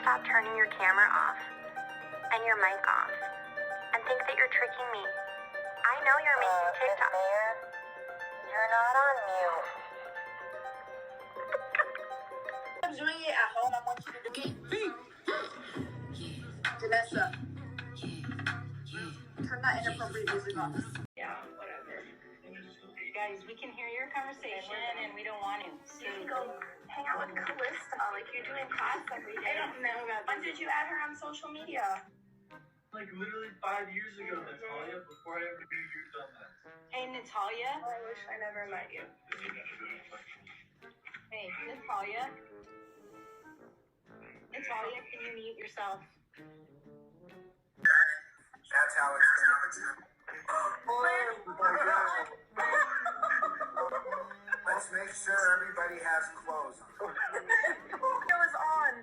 stop turning your camera off and your mic off and think that you're tricking me. I know you're making TikTok. Mayor, you're not on mute. I'm doing it at home. I want you to do it. Janessa. Turn that inappropriate music off. Yeah, whatever. Guys, we can hear your conversation and we don't want to. So You can go hang out with Callista like you do in class every day. I don't know about When did you add her on social media? Like literally 5 years ago, Natalia, before I ever knew you'd done that. hey, Natalia. Oh, I wish I never met you. Hey, Natalia. Natalia, can you mute yourself? That's how it's going. Let's make sure everybody has clothes on. It was on.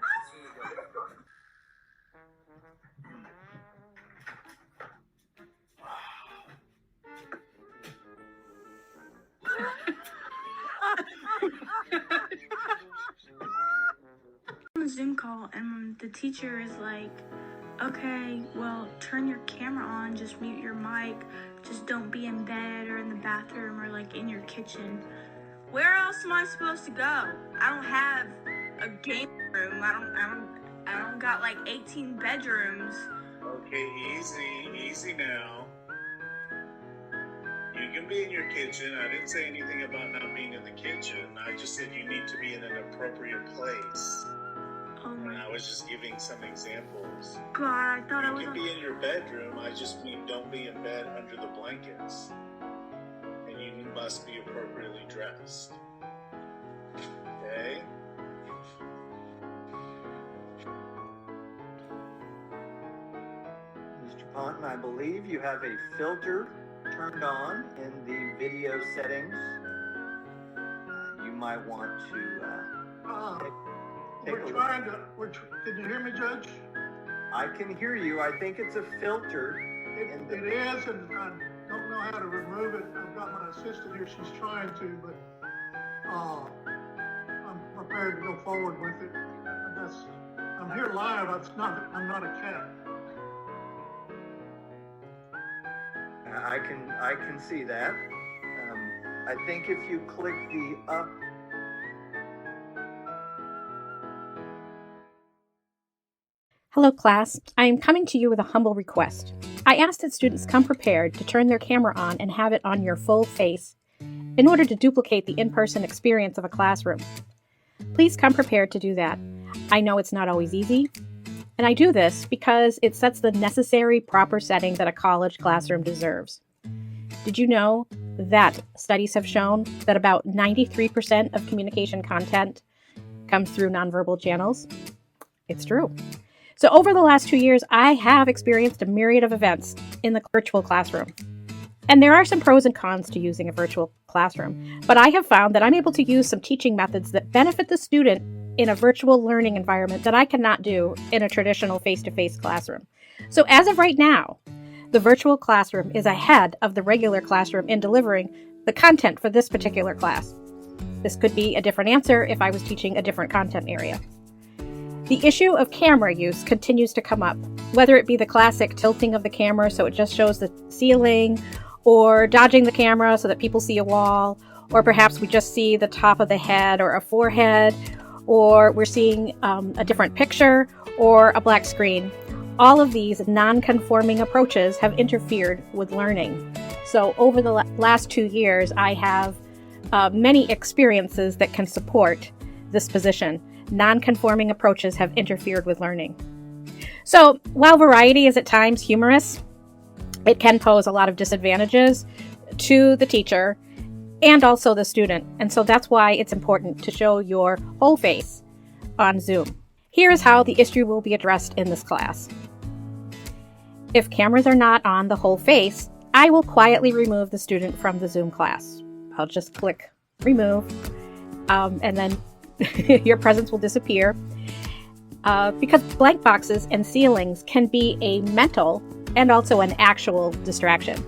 On a Zoom call, and the teacher is like, okay, well, turn your camera on, just mute your mic, just don't be in bed or in the bathroom or like in your kitchen. Where else am I supposed to go? I don't have a game room. I don't got like 18 bedrooms. Okay, easy now. You can be in your kitchen. I didn't say anything about not being in the kitchen. I just said you need to be in an appropriate place. Oh And my I was just giving some examples. God, I thought I You was can be in your bedroom. I just mean don't be in bed under the blankets. And you must be appropriately dressed. Okay? Mr. Ponton, I believe you have a filter turned on in the video settings. You might want to take a look. Can you hear me, Judge? I can hear you. I think it's a filter. It is, and I don't know how to remove it. I've got my assistant here, she's trying to, but, I'm prepared to go forward with it. I'm here live, I'm not a cat. I can see that. I think if you click the up. Hello class, I am coming to you with a humble request. I ask that students come prepared to turn their camera on and have it on your full face in order to duplicate the in-person experience of a classroom. Please come prepared to do that. I know it's not always easy, and I do this because it sets the necessary proper setting that a college classroom deserves. Did you know that studies have shown that about 93% of communication content comes through nonverbal channels? It's true. So over the last 2 years, I have experienced a myriad of events in the virtual classroom. And there are some pros and cons to using a virtual classroom, but I have found that I'm able to use some teaching methods that benefit the student in a virtual learning environment that I cannot do in a traditional face-to-face classroom. So as of right now, the virtual classroom is ahead of the regular classroom in delivering the content for this particular class. This could be a different answer if I was teaching a different content area. The issue of camera use continues to come up, whether it be the classic tilting of the camera so it just shows the ceiling, or dodging the camera so that people see a wall, or perhaps we just see the top of the head or a forehead, or we're seeing a different picture or a black screen. All of these non-conforming approaches have interfered with learning. So over the last 2 years, I have many experiences that can support this position. Non-conforming approaches have interfered with learning. So while variety is at times humorous, it can pose a lot of disadvantages to the teacher and also the student. And so that's why it's important to show your whole face on Zoom. Here is how the issue will be addressed in this class. If cameras are not on the whole face, I will quietly remove the student from the Zoom class. I'll just click remove, and then your presence will disappear. Because blank boxes and ceilings can be a mental and also an actual distraction.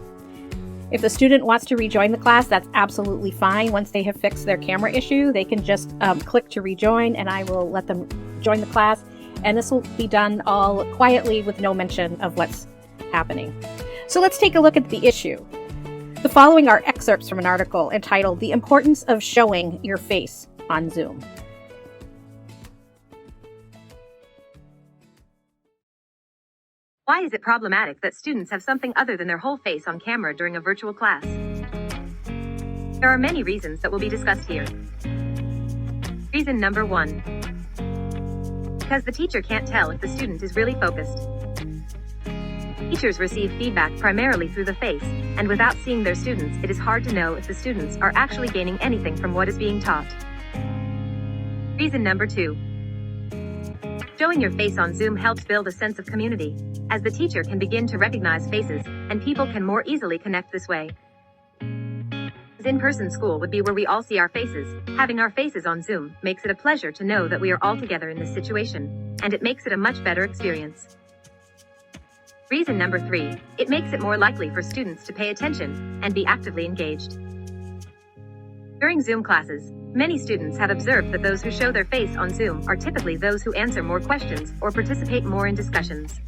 If the student wants to rejoin the class, that's absolutely fine. Once they have fixed their camera issue, they can just click to rejoin, and I will let them join the class. and this will be done all quietly with no mention of what's happening. So let's take a look at the issue. The following are excerpts from an article entitled "The Importance of Showing Your Face on Zoom." Why is it problematic that students have something other than their whole face on camera during a virtual class? There are many reasons that will be discussed here. Reason number 1. Because the teacher can't tell if the student is really focused. Teachers receive feedback primarily through the face, and without seeing their students, it is hard to know if the students are actually gaining anything from what is being taught. Reason number 2. Showing your face on Zoom helps build a sense of community, as the teacher can begin to recognize faces, and people can more easily connect this way. As in-person school would be where we all see our faces, having our faces on Zoom makes it a pleasure to know that we are all together in this situation, and it makes it a much better experience. Reason number 3, it makes it more likely for students to pay attention and be actively engaged. During Zoom classes, many students have observed that those who show their face on Zoom are typically those who answer more questions or participate more in discussions.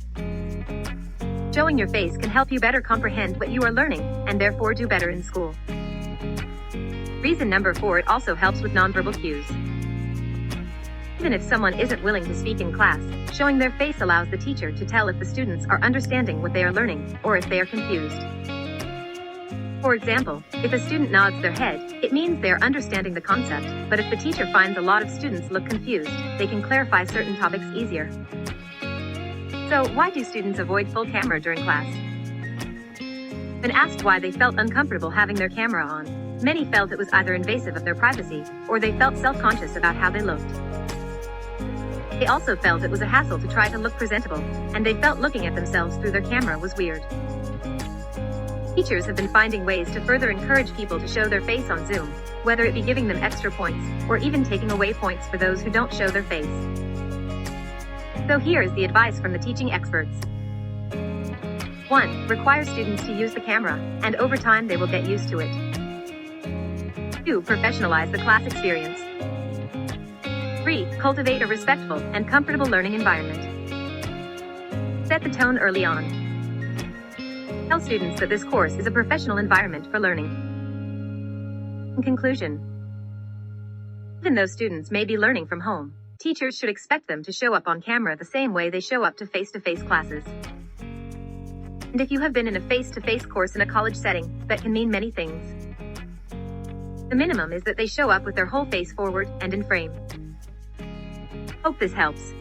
Showing your face can help you better comprehend what you are learning, and therefore do better in school. Reason number 4, it also helps with nonverbal cues. Even if someone isn't willing to speak in class, showing their face allows the teacher to tell if the students are understanding what they are learning, or if they are confused. For example, if a student nods their head, it means they are understanding the concept, but if the teacher finds a lot of students look confused, they can clarify certain topics easier. So, why do students avoid full camera during class? When asked why they felt uncomfortable having their camera on, many felt it was either invasive of their privacy, or they felt self-conscious about how they looked. They also felt it was a hassle to try to look presentable, and they felt looking at themselves through their camera was weird. Teachers have been finding ways to further encourage people to show their face on Zoom, whether it be giving them extra points, or even taking away points for those who don't show their face. So here is the advice from the teaching experts. 1. Require students to use the camera, and over time they will get used to it. 2. Professionalize the class experience. 3. Cultivate a respectful and comfortable learning environment. Set the tone early on. Tell students that this course is a professional environment for learning. In conclusion, even though students may be learning from home, teachers should expect them to show up on camera the same way they show up to face-to-face classes. And if you have been in a face-to-face course in a college setting, that can mean many things. The minimum is that they show up with their whole face forward and in frame. Hope this helps.